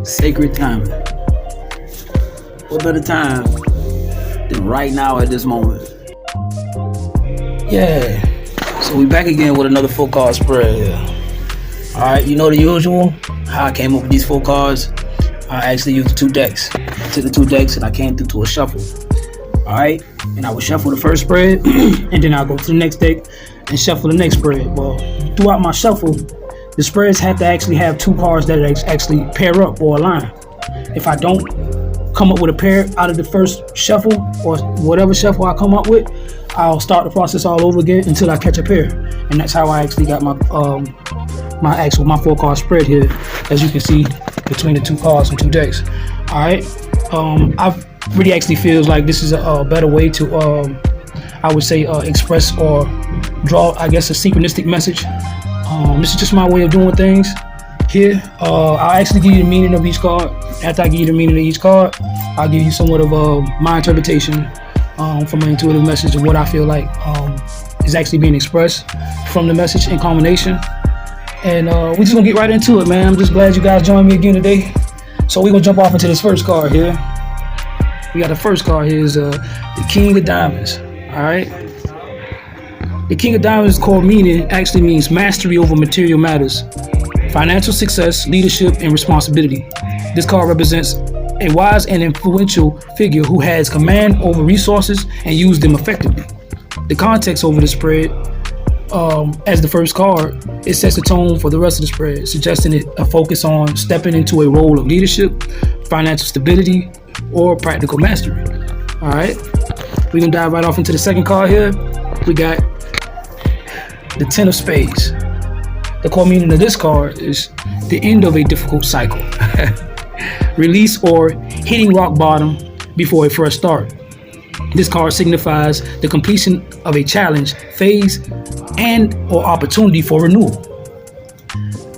Sacred time. What better time than right now at this moment? Yeah. So we back again with another 4-card spread here. Alright, you know the usual. How I came up with these 4 cards. I actually used the 2 decks. I took the 2 decks and I came through to a shuffle. Alright, and I would shuffle the first spread and then I'll go to the next deck and shuffle the next spread. Well, throughout my shuffle, the spreads have to actually have 2 cards that actually pair up or align. If I don't come up with a pair out of the first shuffle or whatever shuffle I come up with, I'll start the process all over again until I catch a pair. And that's how I actually got my 4-card spread here, as you can see between the 2 cards and 2 decks. All right, I really actually feels like this is a better way to I would say express or draw, I guess, a synchronistic message. This is just my way of doing things here. I'll actually give you the meaning of each card. After I give you the meaning of each card, I'll give you somewhat of my interpretation from an intuitive message of what I feel like is actually being expressed from the message in combination. And we're just gonna get right into it, man. I'm just glad you guys joined me again today. So we're gonna jump off into this first card here. We got the first card here is the King of Diamonds. All right. The King of Diamonds' core meaning actually means mastery over material matters, financial success, leadership, and responsibility. This card represents a wise and influential figure who has command over resources and use them effectively. The context over the spread, as the first card, it sets the tone for the rest of the spread, suggesting a focus on stepping into a role of leadership, financial stability, or practical mastery. All right, we're gonna dive right off into the second card here. We got the 10 of Spades. The core meaning of this card is the end of a difficult cycle, release or hitting rock bottom before a fresh start. This card signifies the completion of a challenge, phase, and or opportunity for renewal.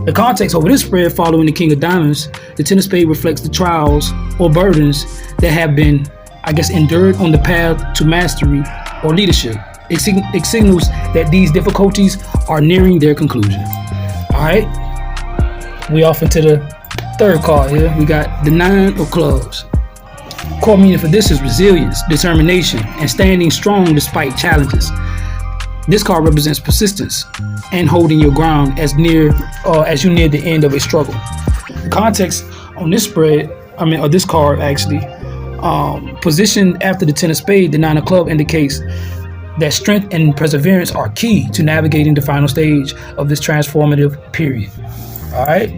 The context over this spread following the King of Diamonds, the 10 of Spades reflects the trials or burdens that have been, I guess, endured on the path to mastery or leadership. It signals that these difficulties are nearing their conclusion. All right, we off into the third card here. We got the 9 of Clubs. Core meaning for this is resilience, determination, and standing strong despite challenges. This card represents persistence and holding your ground as you near the end of a struggle. The context on this spread, or this card actually, positioned after the 10 of Spades, the 9 of Clubs indicates that strength and perseverance are key to navigating the final stage of this transformative period. All right,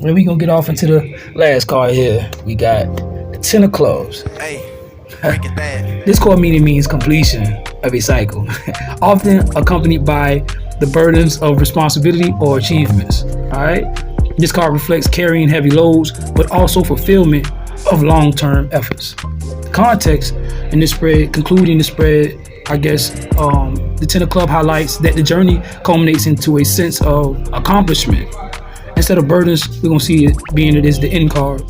then we gonna get off into the last card here. We got the 10 of Clubs. This core meaning means completion of a cycle, often accompanied by the burdens of responsibility or achievements. All right, this card reflects carrying heavy loads, but also fulfillment of long-term efforts. The context in this spread, concluding the spread, I guess, the 10 of Clubs highlights that the journey culminates into a sense of accomplishment. Instead of burdens, we're gonna see it being it is the end card.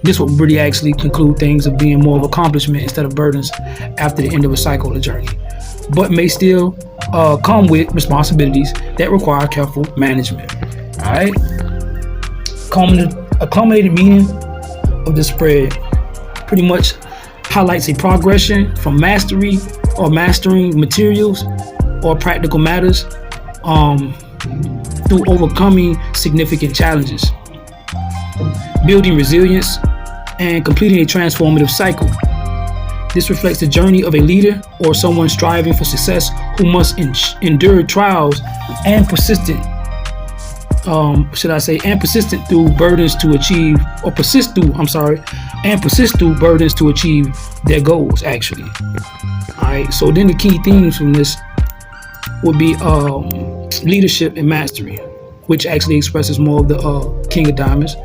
This will really actually conclude things of being more of accomplishment instead of burdens after the end of a cycle of the journey, but may still come with responsibilities that require careful management. All right, a culminated meaning of the spread pretty much highlights a progression from mastery or mastering materials or practical matters through overcoming significant challenges, building resilience, and completing a transformative cycle. This reflects the journey of a leader or someone striving for success who must endure trials and persistent through burdens to achieve, or persist through burdens to achieve their goals, actually. All right, so then the key themes from this would be leadership and mastery, which actually expresses more of the King of Diamonds,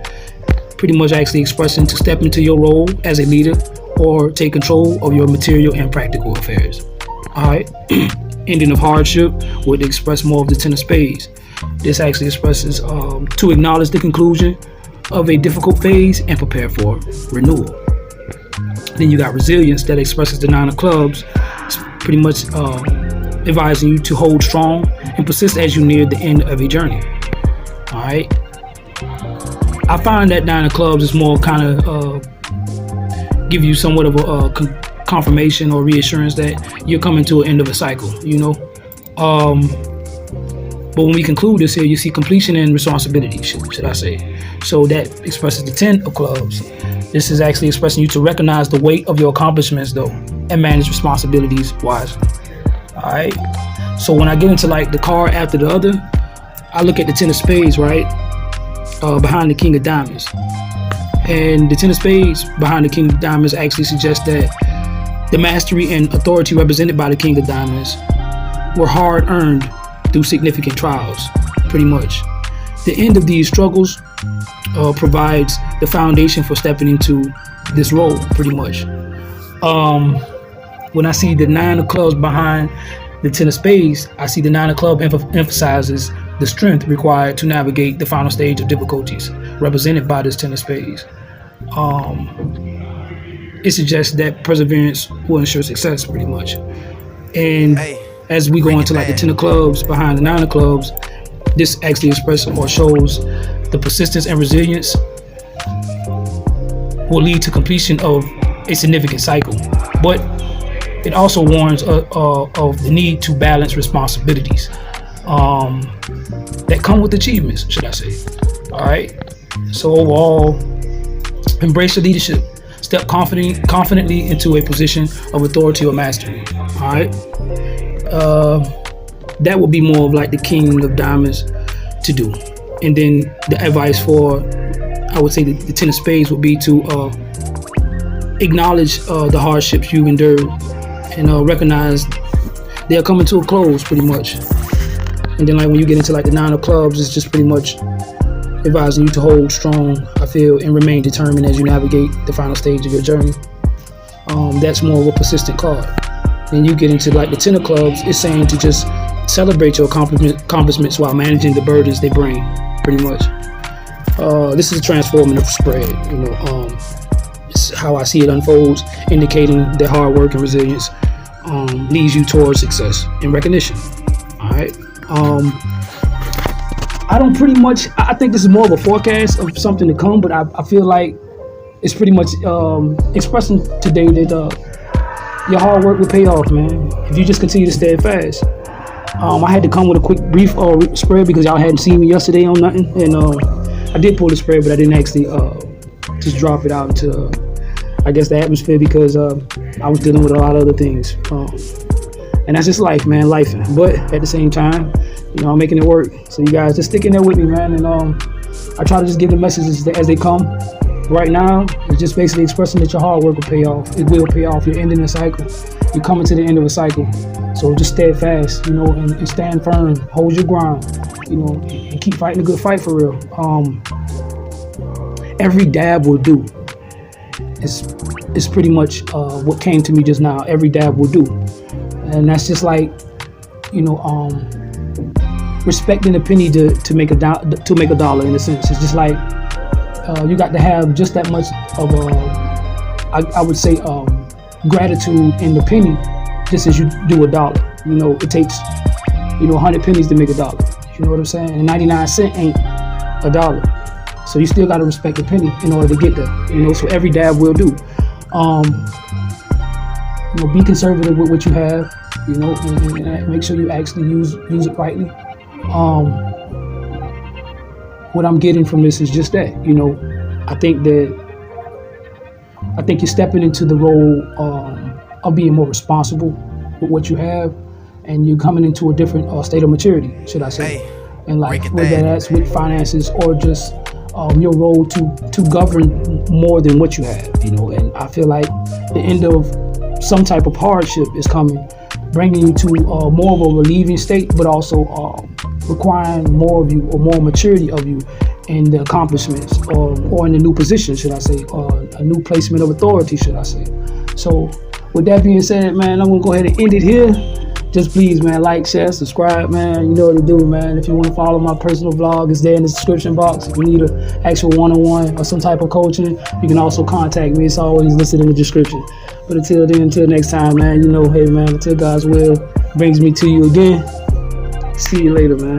pretty much actually expressing to step into your role as a leader or take control of your material and practical affairs. All right, ending of hardship would express more of the 10 of Spades. This actually expresses to acknowledge the conclusion of a difficult phase and prepare for renewal. Then you got resilience that expresses the 9 of Clubs, pretty much advising you to hold strong and persist as you near the end of a journey. All right, I find that 9 of clubs is more kind of give you somewhat of a confirmation or reassurance that you're coming to an end of a cycle, you know. But when we conclude this here, you see completion and responsibility, should I say. So that expresses the 10 of clubs. This is actually expressing you to recognize the weight of your accomplishments, though, and manage responsibilities wisely. All right. So when I get into like the card after the other, I look at the 10 of spades, right, behind the king of diamonds. And the 10 of spades behind the king of diamonds actually suggests that the mastery and authority represented by the king of diamonds were hard earned through significant trials, pretty much. The end of these struggles provides the foundation for stepping into this role, pretty much. When I see the 9 of clubs behind the 10 of spades, I see the 9 of clubs emphasizes the strength required to navigate the final stage of difficulties, represented by this 10 of spades. It suggests that perseverance will ensure success, pretty much. And as we go into like the 10 of clubs behind the 9 of clubs, this actually expresses or shows the persistence and resilience will lead to completion of a significant cycle. But it also warns of the need to balance responsibilities that come with achievements, should I say. All right. So overall, embrace your leadership. Step confidently into a position of authority or mastery. All right. That would be more of like the king of diamonds to do. And then the advice for, I would say, the 10 of spades would be to acknowledge the hardships you've endured and recognize they are coming to a close, pretty much. And then like when you get into like the 9 of clubs, it's just pretty much advising you to hold strong, I feel, and remain determined as you navigate the final stage of your journey. That's more of a persistent card. Then you get into like the 10 of clubs, it's saying to just celebrate your accomplishments while managing the burdens they bring, pretty much. This is a transformative spread, you know. It's how I see it unfolds, indicating that hard work and resilience leads you towards success and recognition. All right. I think this is more of a forecast of something to come, but I feel like it's pretty much expressing today that your hard work will pay off, man, if you just continue to stay fast. I had to come with a quick brief spread because y'all hadn't seen me yesterday on nothing, and I did pull the spread, but I didn't actually just drop it out into I guess the atmosphere because I was dealing with a lot of other things, and that's just life, man, life. But at the same time, you know, I'm making it work. So you guys just stick in there with me, man, and I try to just give the messages as they come. Right now, it's just basically expressing that your hard work will pay off. It will pay off. You're ending a cycle. You're coming to the end of a cycle. So just stay fast, you know, and stand firm. Hold your ground, you know, and keep fighting a good fight for real. Every dab will do. It's pretty much what came to me just now. Every dab will do, and that's just like, you know, respecting a penny to make a dollar in a sense. It's just like you got to have just that much of I would say gratitude in the penny, just as you do a dollar. You know, it takes 100 pennies to make a dollar. You know what I'm saying? And 99 cents ain't a dollar. So you still got to respect the penny in order to get there. You know, so every dab will do. You know, be conservative with what you have. You know, and make sure you actually use it rightly. What I'm getting from this is just that. You know, I think you're stepping into the role of being more responsible with what you have, and you're coming into a different state of maturity, should I say? And like whether that's with finances or just your role to govern more than what you have, you know. And I feel like the end of some type of hardship is coming, bringing you to more of a relieving state, but also requiring more of you or more maturity of you in the accomplishments or in the new position, should I say, or a new placement of authority, should I say. So with that being said, man, I'm gonna go ahead and end it here. Just please, man, like, share, subscribe, man. You know what to do, man. If you want to follow my personal vlog, it's there in the description box. If you need an actual one-on-one or some type of coaching, you can also contact me. It's always listed in the description. But until then, until next time, man, you know, hey, man, until God's will brings me to you again. See you later, man.